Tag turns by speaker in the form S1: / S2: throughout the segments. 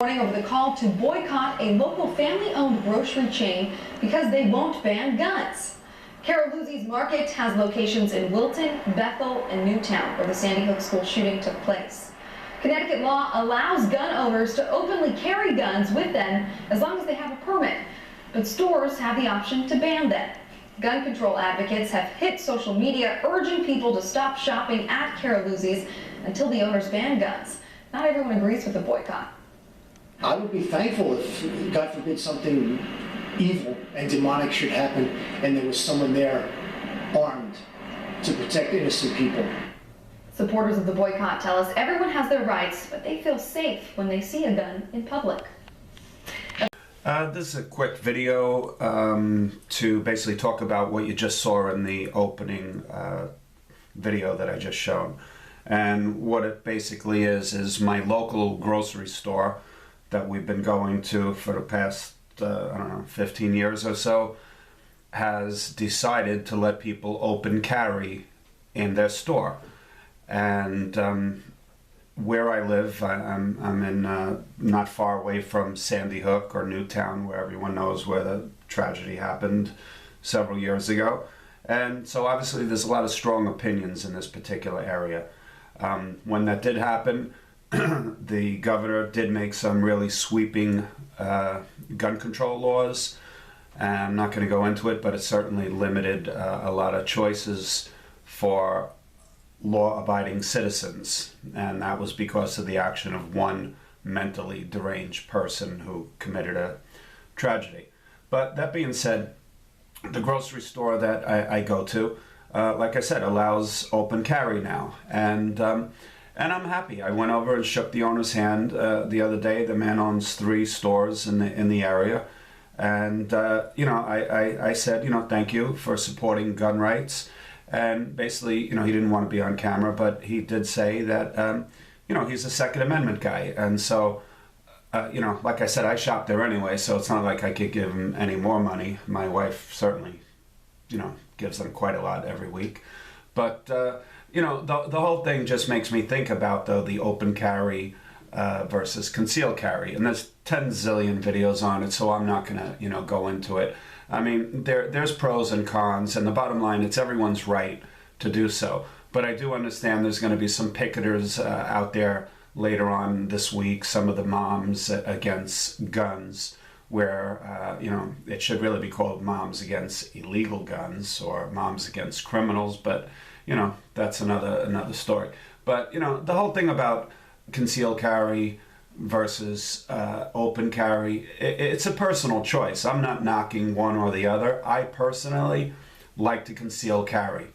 S1: Over the call to boycott a local family-owned grocery chain because they won't ban guns. Caroluzzi's Market has locations in Wilton, Bethel, and Newtown, where the Sandy Hook school shooting took place. Connecticut law allows gun owners to openly carry guns with them as long as they have a permit, but stores have the option to ban them. Gun control advocates have hit social media urging people to stop shopping at Caroluzzi's until the owners ban guns. Not everyone agrees with the boycott.
S2: I would be thankful if, God forbid, something evil and demonic should happen and there was someone there armed to protect innocent people.
S1: Supporters of the boycott tell us everyone has their rights, but they feel safe when they see a gun in public.
S3: This is a quick video to basically talk about what you just saw in the opening video that I just shown. And what it basically is my local grocery store that we've been going to for the past, I don't know, 15 years or so, has decided to let people open carry in their store. And where I live, I'm in not far away from Sandy Hook or Newtown, where everyone knows where the tragedy happened several years ago. And so obviously there's a lot of strong opinions in this particular area. When that did happen, the governor did make some really sweeping gun control laws. And I'm not going to go into it, but it certainly limited a lot of choices for law-abiding citizens, and that was because of the action of one mentally deranged person who committed a tragedy. But that being said, the grocery store that I go to, like I said, allows open carry now, and I'm happy. I went over and shook the owner's hand the other day. The man owns 3 stores in the area, and you know, I said, you know, thank you for supporting gun rights. And basically, you know, he didn't want to be on camera, but he did say that, you know, he's a Second Amendment guy. And so, you know, like I said, I shop there anyway, so it's not like I could give him any more money. My wife certainly, you know, gives them quite a lot every week. But, you know, the whole thing just makes me think about, though, the open carry versus concealed carry. And there's 10 zillion videos on it, so I'm not going to, you know, go into it. I mean, there's pros and cons, and the bottom line, it's everyone's right to do so. But I do understand there's going to be some picketers out there later on this week, some of the moms against guns, where, you know, it should really be called moms against illegal guns or moms against criminals, but, you know, that's another story. But, you know, the whole thing about concealed carry versus open carry, it's a personal choice. I'm not knocking one or the other. I personally like to conceal carry.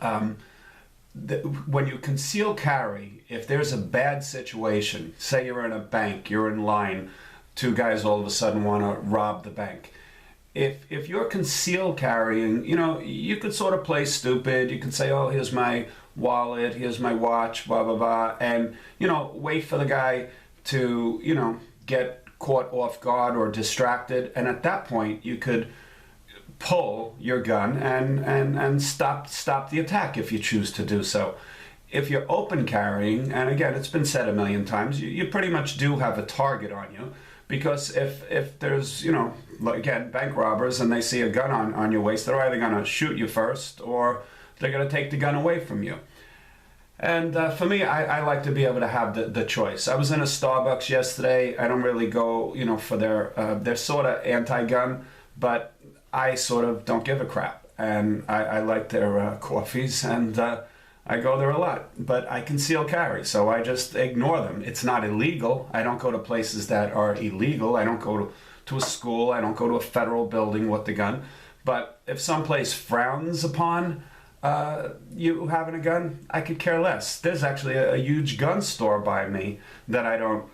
S3: When you conceal carry, if there's a bad situation, say you're in a bank, you're in line, 2 guys all of a sudden want to rob the bank. If you're concealed carrying, you know, you could sort of play stupid. You could say, oh, here's my wallet, here's my watch, blah, blah, blah, and, you know, wait for the guy to, you know, get caught off guard or distracted, and at that point you could pull your gun and stop the attack if you choose to do so. If you're open carrying, and again, it's been said a million times, you pretty much do have a target on you, because if there's, you know, again, bank robbers and they see a gun on your waist, they're either going to shoot you first or they're going to take the gun away from you. And for me, I like to be able to have the choice. I was in a Starbucks yesterday. I don't really go, you know, for they're sort of anti-gun, but I sort of don't give a crap. And I like their coffees, and I go there a lot. But I conceal carry, so I just ignore them. It's not illegal. I don't go to places that are illegal. I don't go to a school. I don't go to a federal building with the gun. But if someplace frowns upon you having a gun, I could care less. There's actually a huge gun store by me that I don't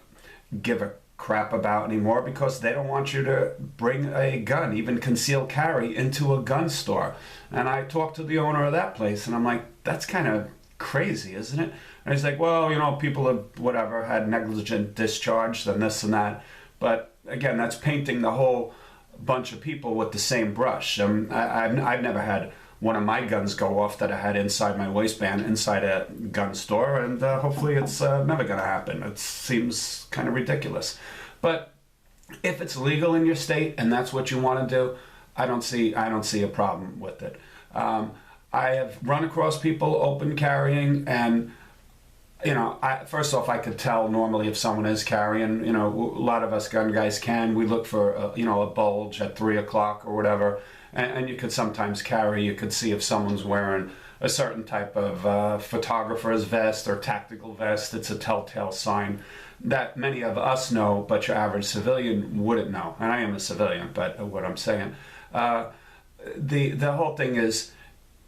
S3: give a crap about anymore, because they don't want you to bring a gun, even concealed carry, into a gun store. And I talked to the owner of that place, and I'm like, that's kind of crazy, isn't it? And he's like, well, you know, people have, whatever, had negligent discharge and this and that. But again, that's painting the whole bunch of people with the same brush. I've never had one of my guns go off that I had inside my waistband inside a gun store, and hopefully it's never going to happen. It seems kind of ridiculous. But if it's legal in your state and that's what you want to do, I don't see a problem with it. I have run across people open carrying, and first off, I could tell normally if someone is carrying. A lot of us gun guys can. We look for a bulge at 3 o'clock or whatever, and you could sometimes carry. You could see if someone's wearing a certain type of photographer's vest or tactical vest. It's a telltale sign that many of us know, but your average civilian wouldn't know. And I am a civilian, but what I'm saying, the whole thing is,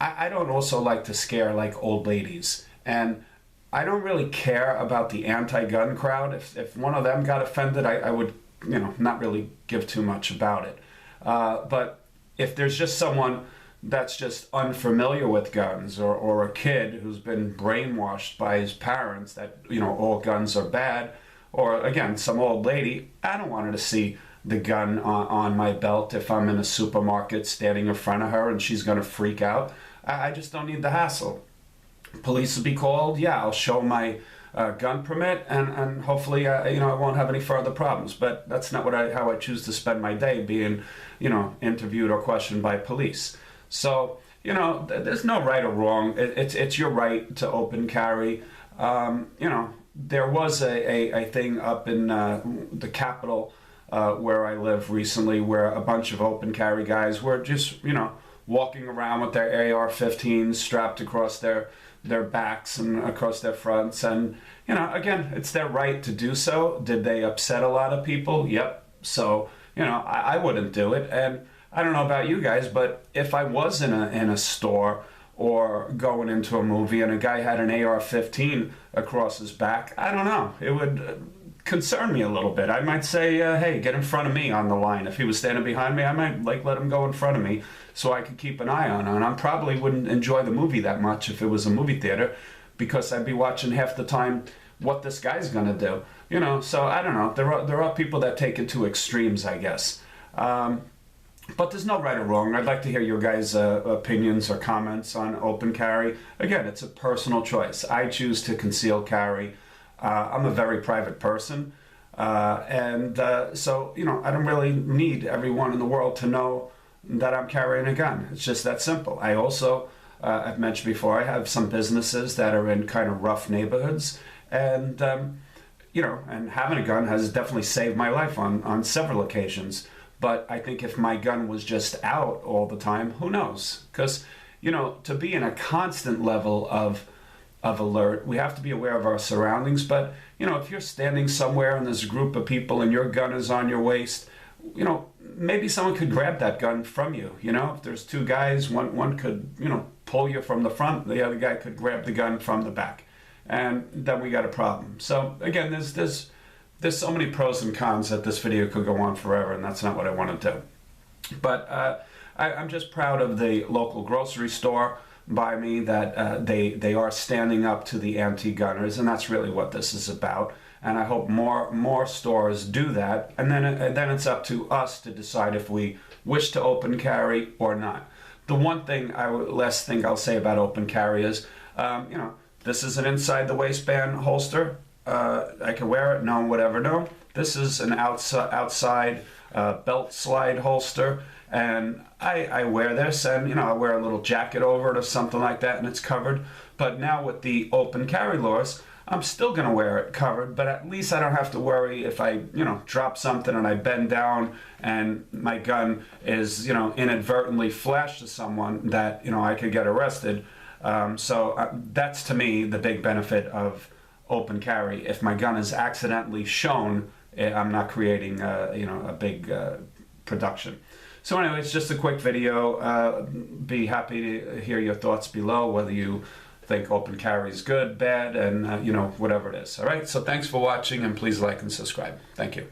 S3: I don't also like to scare like old ladies, and I don't really care about the anti-gun crowd. If one of them got offended, I would not really give too much about it. But if there's just someone that's just unfamiliar with guns, or a kid who's been brainwashed by his parents that all guns are bad, or again some old lady, I don't want her to see the gun on my belt if I'm in a supermarket standing in front of her and she's going to freak out. I just don't need the hassle. Police will be called. Yeah, I'll show my gun permit, and hopefully I won't have any further problems. But that's not how I choose to spend my day, being interviewed or questioned by police. So there's no right or wrong. It's your right to open carry. There was a thing up in the Capitol where I live recently, where a bunch of open carry guys were just walking around with their AR-15s strapped across their backs and across their fronts, and again, it's their right to do so. Did they upset a lot of people? Yep. So I wouldn't do it. And I don't know about you guys, but if I was in a store or going into a movie and a guy had an AR-15 across his back, I don't know, it would concern me a little bit. I might say, hey, get in front of me on the line. If he was standing behind me, I might let him go in front of me so I could keep an eye on him. And I probably wouldn't enjoy the movie that much if it was a movie theater, because I'd be watching half the time what this guy's gonna do. So I don't know. There are people that take it to extremes, I guess. But there's no right or wrong. I'd like to hear your guys' opinions or comments on open carry. Again, it's a personal choice. I choose to conceal carry. I'm a very private person, so I don't really need everyone in the world to know that I'm carrying a gun. It's just that simple. I also, I've mentioned before, I have some businesses that are in kind of rough neighborhoods, and and having a gun has definitely saved my life on several occasions. But I think if my gun was just out all the time, who knows? Because to be in a constant level of alert, we have to be aware of our surroundings. But if you're standing somewhere and there's a group of people and your gun is on your waist, maybe someone could grab that gun from you. If there's two guys, one could pull you from the front, the other guy could grab the gun from the back, and then we got a problem. So again, there's so many pros and cons that this video could go on forever, and that's not what I want to do. But I'm just proud of the local grocery store by me that they are standing up to the anti-gunners, and that's really what this is about. And I hope more stores do that, and then it's up to us to decide if we wish to open carry or not. The one thing last thing I'll say about open carry is, this is an inside the waistband holster. I can wear it, no one would ever know. This is an outside belt slide holster, and I wear this, and I wear a little jacket over it or something like that, and it's covered. But now with the open carry laws, I'm still going to wear it covered, but at least I don't have to worry if I drop something and I bend down and my gun is inadvertently flashed to someone, that I could get arrested. So that's, to me, the big benefit of open carry. If my gun is accidentally shown, I'm not creating a big production. So anyway, it's just a quick video. Be happy to hear your thoughts below, whether you think open carry is good, bad, and whatever it is. All right, so thanks for watching, and please like and subscribe. Thank you.